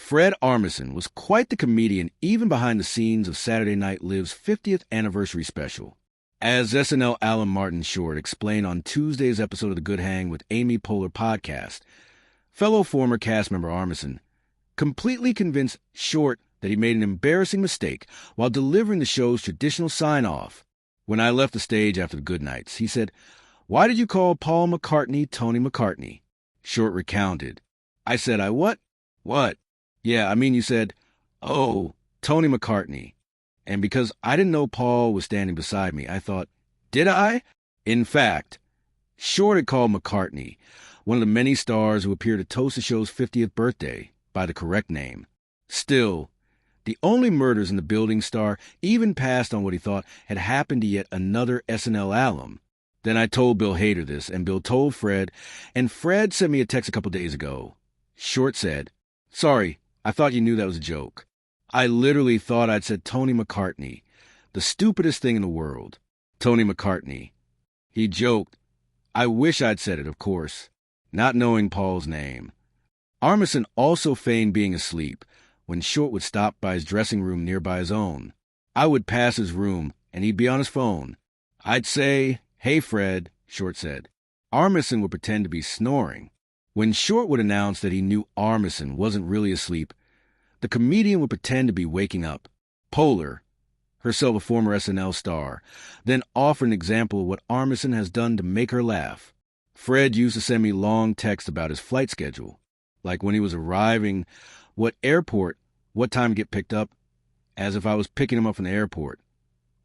Fred Armisen was quite the comedian even behind the scenes of Saturday Night Live's 50th anniversary special. As SNL Alan Martin Short explained on Tuesday's episode of The Good Hang with Amy Poehler podcast, fellow former cast member Armisen completely convinced Short that he made an embarrassing mistake while delivering the show's traditional sign-off. When I left the stage after the Goodnights, he said, "Why did you call Paul McCartney Tony McCartney?" Short recounted. I said, "I what?" "What?" "Yeah, I mean you said, 'Oh, Tony McCartney.' And because I didn't know Paul was standing beside me, I thought, did I?" In fact, Short had called McCartney, one of the many stars who appeared to toast the show's 50th birthday, by the correct name. Still, the only murders in the building star even passed on what he thought had happened to yet another SNL alum. Then I told Bill Hader this, and Bill told Fred, and Fred sent me a text a couple days ago. Short said, "Sorry, I thought you knew that was a joke. I literally thought I'd said Tony McCartney, the stupidest thing in the world. Tony McCartney." He joked, "I wish I'd said it, of course," not knowing Paul's name. Armisen also feigned being asleep when Short would stop by his dressing room nearby his own. I would pass his room, and he'd be on his phone. I'd say, "Hey, Fred," Short said. Armisen would pretend to be snoring. When Short would announce that he knew Armisen wasn't really asleep, the comedian would pretend to be waking up. Poehler, herself a former SNL star, then offered an example of what Armisen has done to make her laugh. Fred used to send me long texts about his flight schedule, like when he was arriving, what airport, what time to get picked up, as if I was picking him up from the airport.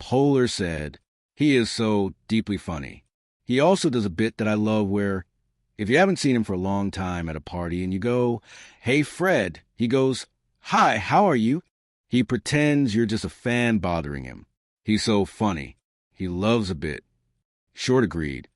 Poehler said, "He is so deeply funny." He also does a bit that I love where, if you haven't seen him for a long time at a party and you go, "Hey, Fred," he goes, "Hi, how are you?" He pretends you're just a fan bothering him. He's so funny. He loves a bit. Short agreed.